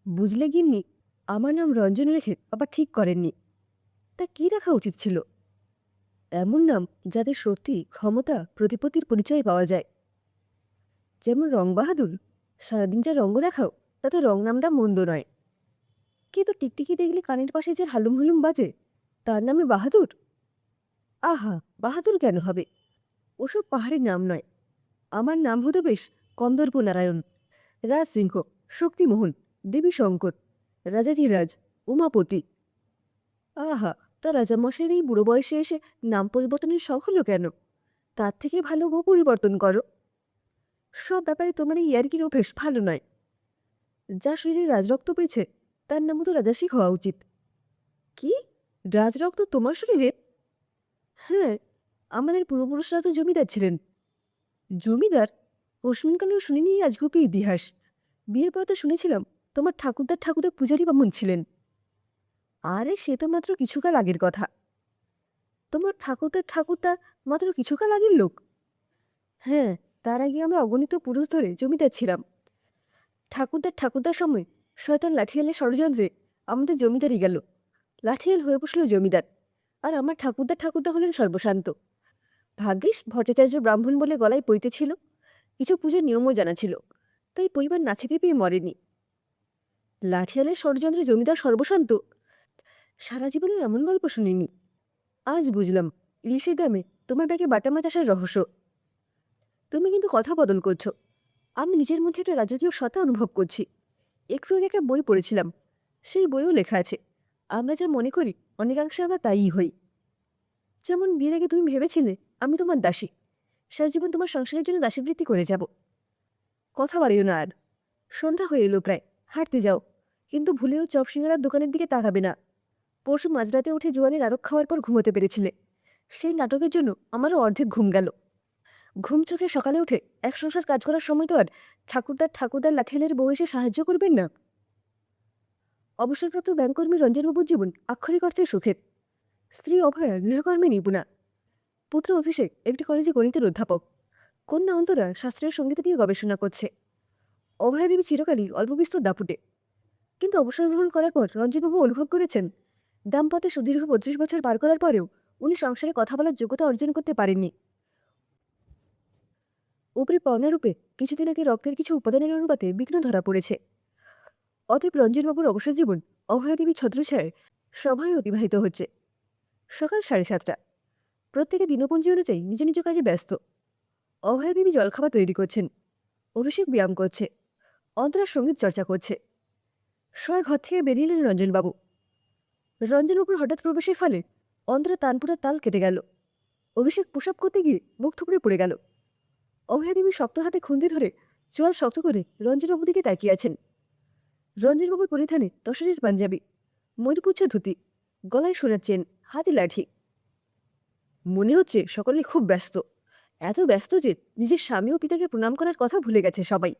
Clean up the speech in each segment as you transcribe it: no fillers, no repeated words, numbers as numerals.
বুঝলে গিন্নি, আমার নাম রঞ্জন রেখে আবার ঠিক করেননি। তা কি রাখা উচিত ছিল? এমন নাম যাতে সত্যি ক্ষমতা প্রতিপত্তির পরিচয় পাওয়া যায়। যেমন রং বাহাদুর, সারাদিন যা রঙ্গ দেখাও তাতে রং নামটা মন্দ নয়। কিন্তু টিকটিকি দেখলে কানের পাশে যে হালুম হুলুম বাজে, তার নামে বাহাদুর? আহা, বাহাদুর কেন হবে? ওসব পাহাড়ের নাম নয়। আমার নাম হতো বেশ কন্দর্প নারায়ণ, রাজ সিংহ, শক্তিমোহন, দেবী শঙ্কর, রাজাধিরাজ, উমাপতি। আহা, তা রাজামশাইয়ের এই বুড়ো বয়সে এসে নাম পরিবর্তনের শখ হলো কেন? তার থেকে ভালো বউ পরিবর্তন করো। সব ব্যাপারে তোমার এই ইয়ার্কির অভ্যেস ভালো নয়। যা শরীরে রাজরক্ত পেয়েছে তার নামও তো রাজাসিক হওয়া উচিত। কি, রাজরক্ত তোমার শরীরে? হ্যাঁ, আমাদের পূর্বপুরুষরা তো জমিদার ছিলেন। জমিদার? অশ্বিনকালেও শুনিনি এই আজগুবি ইতিহাস। বিয়ের পর তো শুনেছিলাম তোমার ঠাকুরদার ঠাকুরদা পূজারী বামুন ছিলেন। আরে সে তো মাত্র কিছুকাল আগের কথা। তোমার ঠাকুরদার ঠাকুরদা মাত্র কিছুকাল আগের লোক? হ্যাঁ, তার আগে আমরা অগণিত পুরুষ ধরে জমিদার ছিলাম। ঠাকুরদার সময় শয়তান লাঠিয়ালের ষড়যন্ত্রে আমাদের জমিদারই গেল। লাঠিয়াল হয়ে বসল জমিদার, আর আমার ঠাকুরদা হলেন সর্বশান্ত। ভাগ্যিস ভট্টাচার্য ব্রাহ্মণ বলে গলায় পইতে ছিল, কিছু পুজোর নিয়মও জানা ছিল, তাই পরিবার না খেতে পেয়ে মরেনি। লাঠিয়ালের ষড়যন্ত্রে জমিদার সর্বশান্ত? সারা জীবনে এমন গল্প শুনিনি। আজ বুঝলাম ইলিশের দামে তোমার ব্যাগে বাটা মাছ আসার রহস্য। তুমি কিন্তু কথা বদল করছো। আমি নিজের মধ্যে একটা রাজকীয় সত্তা অনুভব করছি। একটু আগে একটা বই পড়েছিলাম, সেই বইও লেখা আছে আমরা যা মনে করি অনেকাংশে আমরা তাইই হই। যেমন বিয়ের আগে তুমি ভেবেছিলে আমি তোমার দাসী, সারা জীবন তোমার সংসারের জন্য দাসীবৃত্তি করে যাব। কথা বাড়িও না আর। সন্ধ্যা হয়ে এলো প্রায়, হাঁটতে যাও, কিন্তু ভুলেও চপ সিঙ্গারার দোকানের দিকে তাকাবে না। পরশু মাঝরাতে উঠে জোয়ানের আরক খাওয়ার পর ঘুমোতে পেরেছিলে, সেই নাটকের জন্য আমারও অর্ধেক ঘুম গেল। ঘুম চোখে সকালে উঠে এক সংসার কাজ করার সময় তো আর ঠাকুরদার লাঠিয়ালের বউ এসে সাহায্য করবেন না। অবসরপ্রাপ্ত ব্যাংককর্মী রঞ্জনবাবুর জীবন আক্ষরিক অর্থে সুখের। স্ত্রী অভয়া গৃহকর্মে নিপুণা, পুত্র অভিষেক একটি কলেজে গণিতের অধ্যাপক, কন্যা অন্তরা শাস্ত্রীয় সঙ্গীত নিয়ে গবেষণা করছে। অভয়া দেবী চিরকালই অল্প বিস্তর দাপুটে, কিন্তু অবসর গ্রহণ করার পর রঞ্জনবাবু অনুভব করেছেন দাম্পত্যে সুদীর্ঘ 32 বছর পার করার পরেও উনি সংসারে কথা বলার যোগ্যতা অর্জন করতে পারেননি। উপরে পাওনারূপে কিছুদিন আগে রক্তের কিছু উপাদানের অনুপাতে বিঘ্ন ধরা পড়েছে। অতএব রঞ্জনবাবুর অবসর জীবন অভয়া দেবী ছত্রছায়ায় সভায় অতিবাহিত হচ্ছে। সকাল 7:30। প্রত্যেকে দিনপঞ্জি অনুযায়ী নিজ নিজ কাজে ব্যস্ত। অভয়া দেবী জলখাবার তৈরি করছেন, অভিষেক ব্যায়াম করছে, অন্তরা সঙ্গীত চর্চা করছে। শোয়ার ঘর থেকে বেরিয়ে এলেন রঞ্জনবাবু। রঞ্জনবাবুর হঠাৎ প্রবেশের ফলে অন্তরা তানপুরার তাল কেটে গেল। অভিষেক প্রসাব করতে গিয়ে মুখ থুবড়ে পড়ে গেল। অভয়া দেবী শক্ত হাতে খুন্তি ধরে চোয়াল শক্ত করে রঞ্জনবাবুর দিকে তাকিয়ে আছেন। রঞ্জনবাবুর পরিধানে তসরের পাঞ্জাবি, ময়ূরপুচ্ছ ধুতি, গলায় সোনার চেন, হাতে লাঠি। মনে হচ্ছে সকলে খুব ব্যস্ত, এত ব্যস্ত যে নিজের স্বামী ও পিতাকে প্রণাম করার কথা ভুলে গেছে সবাই।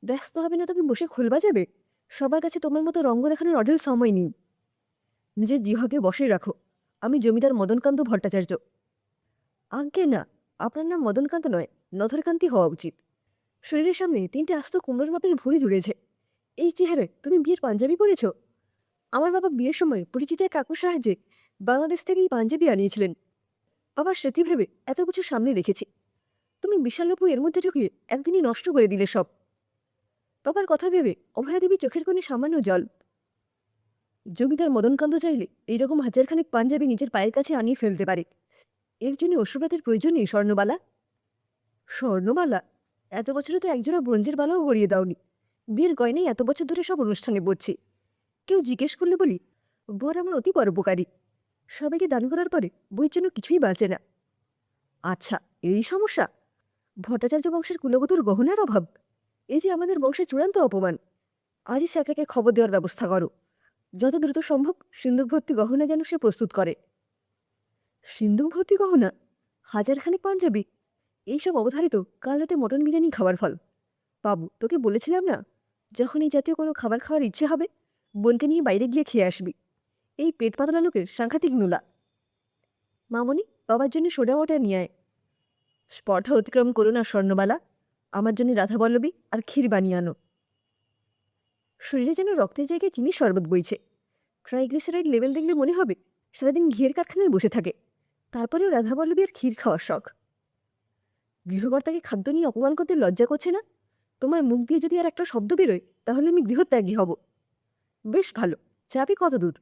ব্যস্ত হবে না তোকে বসে খোল বাজাবে? সবার কাছে তোমার মতো রঙ্গ দেখানোর অঢেল সময় নেই। নিজের জিহ্বাকে বসে রাখো। আমি জমিদার মদনকান্ত ভট্টাচার্য। আজ্ঞে না, আপনার নাম মদনকান্ত নয়, নধরকান্তি হওয়া উচিত। শরীরের সামনে 3টে আস্ত কুমড়োর মাপের ভুঁড়ি জুড়েছে। এই চেহারায় তুমি বিয়ের পাঞ্জাবি পরেছ? আমার বাবা বিয়ের সময় পরিচিত এক কাকুর সাহায্যে বাংলাদেশ থেকেই পাঞ্জাবি আনিয়েছিলেন। বাবার স্মৃতি ভেবে এত কিছু সামনে রেখেছি। তুমি বিশালপু এর মধ্যে ঢুকিয়ে একদিনই নষ্ট করে দিলে সব। বাবার কথা ভেবে অভয়া দেবী চোখের কোণে সামান্য জল। জমিদার মদনকান্ত চাইলে এইরকম হাজারখানেক পাঞ্জাবি নিজের পায়ের কাছে আনিয়ে ফেলতে পারে। এর জন্য অশ্রুপাতের প্রয়োজন নেই। স্বর্ণবালা? স্বর্ণবালা? এত বছরে তো একজোড়া ব্রোঞ্জের বালাও গড়িয়ে দাওনি। বিয়ের গয়নাই এত বছর ধরে সব অনুষ্ঠানে বলছি। কেউ জিজ্ঞেস করলে বলি বর আমার অতি পরোপকারী, সবাইকে দান করার পরে বইয়ের জন্য কিছুই বাঁচে না। আচ্ছা, এই সমস্যা? ভট্টাচার্য বংশের কুলবধূর গহনার অভাব? এই যে আমাদের বংশের চূড়ান্ত অপমান। আজই স্যাকরাকে খবর দেওয়ার ব্যবস্থা করো। যত দ্রুত সম্ভব সিন্দুক ভর্তি গহনা যেন সে প্রস্তুত করে। সিন্দুক ভর্তি গহনা? হাজারখানেক পাঞ্জাবি? এইসব অবধারিত কাল রাতে মটন বিরিয়ানি খাওয়ার ফল। বাবু, তোকে বলেছিলাম না, যখন এই জাতীয় কোনো খাবার খাওয়ার ইচ্ছে হবে বোনকে নিয়ে বাইরে গিয়ে খেয়ে আসবি। এই পেট পাতলা লোকের সাংঘাতিক নোলা। মামনি, বাবার জন্য সোডা ওয়াটার নিয়ে আয়। স্পর্ধা অতিক্রম করো না স্বর্ণবালা। আমার জন্য রাধাবল্লভী আর ক্ষীর বানিয়ে আনো। শরীরে যেন রক্তের জায়গায় চিনির শরবত বইছে। ট্রাইগ্লিসারাইড লেভেল দেখলে মনে হবে সারাদিন ঘিয়ের কারখানায় বসে থাকে। তারপরেও রাধাবল্লভী আর ক্ষীর খাওয়ার শখ। গৃহকর্তাকে খাদ্য নিয়ে অপমান করতে লজ্জা করছে না? তোমার মুখ দিয়ে যদি আর একটা শব্দ বেরোয় তাহলে আমি গৃহত্যাগী হব। বেশ ভালো, যাবে কত দূর?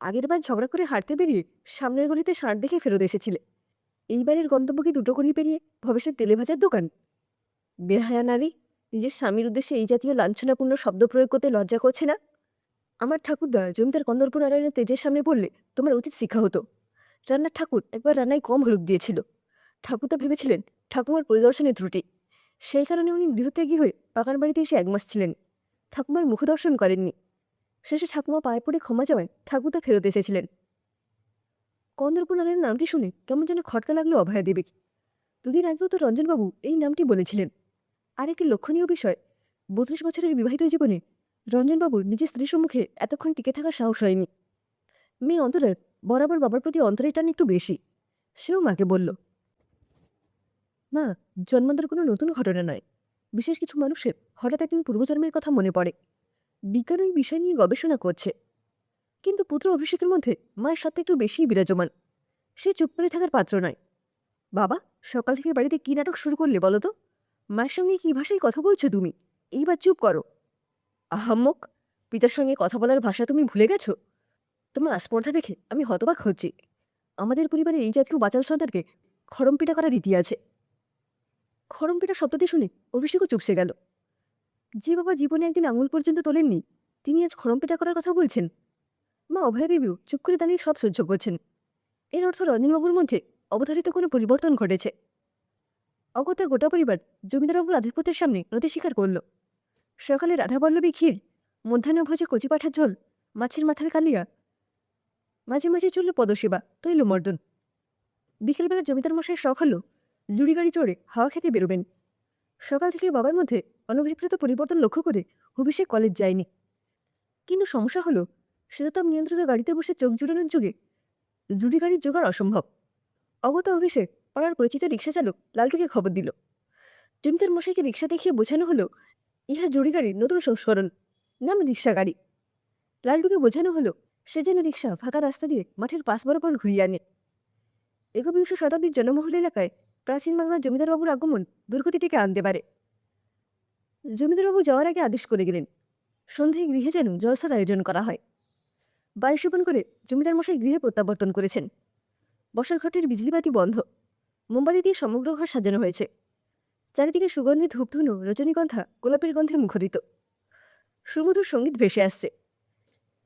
আগের বার ঝগড়া করে হাঁটতে বেরিয়ে সামনের গলিতে ষাঁড় দেখে ফেরত এসেছিলে। এইবারের গন্তব্য কি দুটো গলি পেরিয়ে ভবিষ্যৎ তেলে ভাজার দোকান? বেহায়া নারী, নিজের স্বামীর উদ্দেশ্যে এই জাতীয় লাঞ্ছনাপূর্ণ শব্দ প্রয়োগ করতে লজ্জা করছে না? আমার ঠাকুরদা জমিদার কন্দর্প নারায়ণের তেজের সামনে পড়লে তোমার উচিত শিক্ষা হতো। রান্নার ঠাকুর একবার রান্নায় কম হলুদ দিয়েছিল। ঠাকুরদা ভেবেছিলেন ঠাকুমার পরিদর্শনে ত্রুটি। সেই কারণে উনি গৃহত্যাগী হয়ে পাকার বাড়িতে এসে 1 মাস ছিলেন। ঠাকুমার মুখদর্শন করেননি। শেষে ঠাকুমা পায়ে পড়ে ক্ষমা চাওয়ায় ঠাকুরদা ফেরত এসেছিলেন। কন্দর্প নারায়ণ নামটি শুনে কেমন যেন খটকা লাগলো অভয়া দেবীর। দুদিন আগেও তো রঞ্জনবাবু এই নামটি বলেছিলেন। আর একটি লক্ষণীয় বিষয়, 32 বছরের বিবাহিত জীবনে রঞ্জনবাবুর নিজের স্ত্রীর সম্মুখে এতক্ষণ টিকে থাকার সাহস হয়নি। মেয়ে অন্তরের বরাবর বাবার প্রতি অন্তরের টান একটু বেশি। সেও মাকে বলল, মা, জন্মান্তর কোনো নতুন ঘটনা নয়। বিশেষ কিছু মানুষের হঠাৎ একদিন পূর্বজন্মের কথা মনে পড়ে। বিজ্ঞান ওই বিষয় নিয়ে গবেষণা করছে। কিন্তু পুত্র অভিষেকের মধ্যে মায়ের সত্ত্বে একটু বেশিই বিরাজমান। সে চুপ করে থাকার পাত্র নয়। বাবা, সকাল থেকে বাড়িতে কি নাটক শুরু করলে বলো তো? মায়ের সঙ্গে কি ভাষায় কথা বলছো তুমি? এইবার চুপ করো। আহাম্মক, পিতার সঙ্গে কথা বলার ভাষা তুমি ভুলে গেছো? তোমার আস্পর্ধা দেখে আমি হতবাক হচ্ছি। আমাদের পরিবারে এই জাতীয় বাচাল সন্তানকে খড়মপিটা করার রীতি আছে। খড়মপিটা শব্দটি শুনে অভিষেকও চুপসে গেল। যে বাবা জীবনে একদিন আঙুল পর্যন্ত তোলেননি, তিনি আজ খড়মপিটা করার কথা বলছেন। মা অভয়া দেবীও চুপ করে দাঁড়িয়ে সব সহ্য করছেন। এর অর্থ রঞ্জনবাবুর মধ্যে অবধারিত কোনো পরিবর্তন ঘটেছে। অগত্যা গোটা পরিবার জমিদারবাবুর আধিপত্যের সামনে নতি স্বীকার করল। সকালে রাধাবল্লভী ক্ষীর, মধ্যাহ্নভোজে কচি পাঠার ঝোল, মাছের মাথার কালিয়া, মাঝে মাঝে চলল পদসেবা, তৈলমর্দন। বিকেলবেলা জমিদার মশাইয়ের শখ হল জুড়ি গাড়ি চড়ে হাওয়া খেতে বেরোবেন। সকাল থেকে বাবার মধ্যে অনভিপ্রেত পরিবর্তন লক্ষ্য করে অভিষেক কলেজ যায়নি। কিন্তু সমস্যা হলো শীততাপ নিয়ন্ত্রিত গাড়িতে বসে চোখ জুড়ানোর যুগে জুড়ি গাড়ির জোগাড় অসম্ভব। অগত্যা অভিষেক পাড়ার পরিচিত রিক্সা চালক লালটুকে খবর দিল। জমিদার মশাইকে রিক্সা দেখিয়ে বোঝানো হলো ইহা জুড়ি গাড়ির নতুন সংস্করণ, নাম রিক্সা গাড়ি। লালটুকে বোঝানো হলো সে যেন রিক্সা ফাঁকা রাস্তা দিয়ে মাঠের পাশ বরাবর ঘুরিয়ে আনে। একবিংশ শতাব্দীর জনবহুল এলাকায় প্রাচীন বাংলার জমিদারবাবুর আগমন দুর্গতিটিকে আনতে পারে। জমিদারবাবু যাওয়ার আগে আদেশ করে গেলেন, সন্ধ্যায় গৃহে যেন জলসার আয়োজন করা হয়। বায়ুসোপন করে জমিদার মশাই গৃহে প্রত্যাবর্তন করেছেন। বসার ঘরটির বিজলিবাতি বন্ধ, মোমবাতি দিয়ে সমগ্র ঘর সাজানো হয়েছে। চারিদিকে সুগন্ধি ধূপধুনো, রজনীগন্ধা, গোলাপের গন্ধে মুখরিত। সুমধুর সঙ্গীত ভেসে আসছে।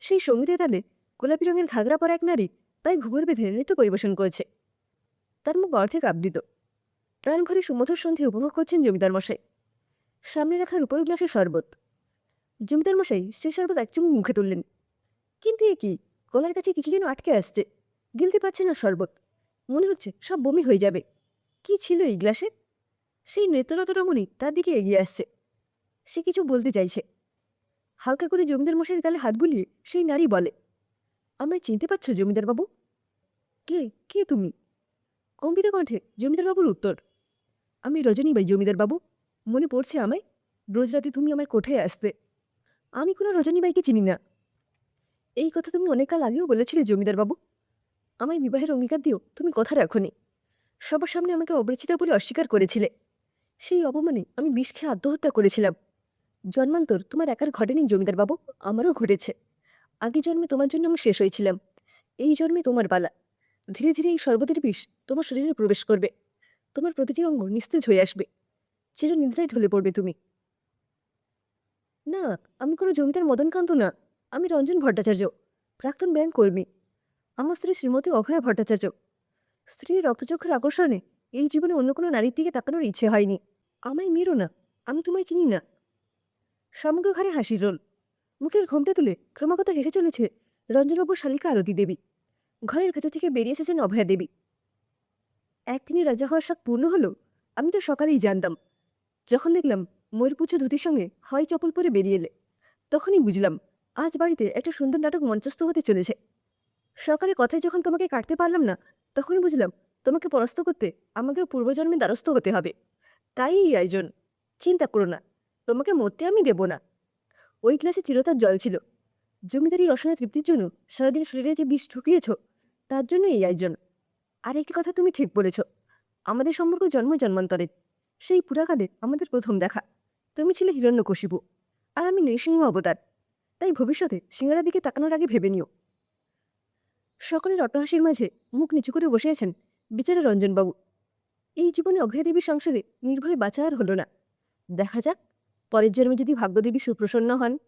সেই সঙ্গীতের তালে গোলাপি রঙের ঘাগরা পরা এক নারী তাই ঘুঘুর বেঁধে নৃত্য পরিবেশন করেছে। তার মুখ অর্ধেক আবৃত। প্রাণভরে সুমধুর সন্ধে উপভোগ করছেন জমিদার মশাই। সামনে রাখা রূপোর গ্লাসে শরবত। জমিদার মশাই সে শরবত এক চুমুক মুখে তুললেন। কিন্তু এ কি, গলার কাছে কিছু যেন আটকে আসছে। গিলতে পারছে না শরবত। মনে হচ্ছে সব বমি হয়ে যাবে। কি ছিল এই গ্লাসে? সেই নৃত্যরত রমণী তার দিকে এগিয়ে আসছে। সে কিছু বলতে চাইছে। হালকা করে জমিদার মশাইয়ের গালে হাত বুলিয়ে সেই নারী বলে, আমায় চিনতে পারছো জমিদারবাবু? কে কে তুমি? কম্পিত কণ্ঠে জমিদারবাবুর উত্তর, আমি রজনীবাই জমিদারবাবু। মনে পড়ছে আমায়? রোজ রাতে তুমি আমার কোঠায় আসতে। আমি কোনো রজনীবাইকে চিনি না। এই কথা তুমি অনেক কাল আগেও বলেছিলে জমিদারবাবু। আমায় বিবাহের অঙ্গীকার দিও তুমি কথা রাখোনি। সবার সামনে আমাকে অপরিচিতা বলে অস্বীকার করেছিলে। সেই অপমানে আমি বিষ খেয়ে আত্মহত্যা করেছিলাম। জন্মান্তর তোমার একার ঘটেনি জমিদারবাবু, আমারও ঘটেছে। আগে জন্মে তোমার জন্য আমি শেষ হয়েছিলাম। এই জন্মে তোমার পালা। ধীরে ধীরে এই শরবতের বিষ তোমার শরীরে প্রবেশ করবে। তোমার প্রতিটি অঙ্গ নিস্তেজ হয়ে আসবে। চিরনিদ্রায় ঢলে পড়বে তুমি। না, আমি কোনো জমিদার মদনকান্ত না। আমি রঞ্জন ভট্টাচার্য, প্রাক্তন ব্যাংক কর্মী। আমার স্ত্রী শ্রীমতী অভয়া ভট্টাচার্য। স্ত্রীর রক্তচক্ষুর আকর্ষণে এই জীবনে অন্য কোনো নারীর দিকে তাকানোর ইচ্ছে হয়নি। আমায় মেরো না, আমি তোমায় চিনি না। সমগ্র ঘরে হাসির রোল। মুখের ঘোমটা তুলে ক্রমাগত হেসে চলেছে রঞ্জনবাবুর শালিকা আরতি দেবী। ঘরের ভেতর থেকে বেরিয়ে এসেছেন অভয়া দেবী। একদিনে রাজা হওয়ার শখ পূর্ণ হলো আমি তো সকালেই জানতাম। যখন দেখলাম ময়ূরপুচ্ছ ধুতির সঙ্গে হাওয়াই চপল পরে বেরিয়ে এলে, তখনই বুঝলাম আজ বাড়িতে একটা সুন্দর নাটক মঞ্চস্থ হতে চলেছে। সকালে কথায় যখন তোমাকে কাটতে পারলাম না, তখনই বুঝলাম তোমাকে পরাস্ত করতে আমাকেও পূর্বজন্মে দ্বারস্থ হতে হবে। তাই এই আয়োজন। চিন্তা করো না, তোমাকে মরতে আমি দেব না। ওই গ্লাসে চিরতার জল ছিল। জমিদারি রসনা তৃপ্তির জন্য সারাদিন শরীরে যে বিষ ঢুকিয়েছ, তার জন্য এই আয়োজন। আর একটি কথা তুমি ঠিক বলেছ, আমাদের সম্পর্ক জন্ম জন্মান্তরের। সেই পুরাকালে আমাদের প্রথম দেখা। তুমি ছিলে হিরণ্যকশিপু, আর আমি নৃসিংহ অবতার। তাই ভবিষ্যতে সিংহার দিকে তাকানোর আগে ভেবে নিও। সকলের অট্টহাসির মাঝে মুখ নিচু করে বসে আছেন বেচারা রঞ্জনবাবু। এই জীবনে অভয়া দেবীর সংসারে নির্ভয়ে বাঁচা আর হলো না। দেখা যাক, পরের জন্মে যদি ভাগ্যদেবী সুপ্রসন্ন হন।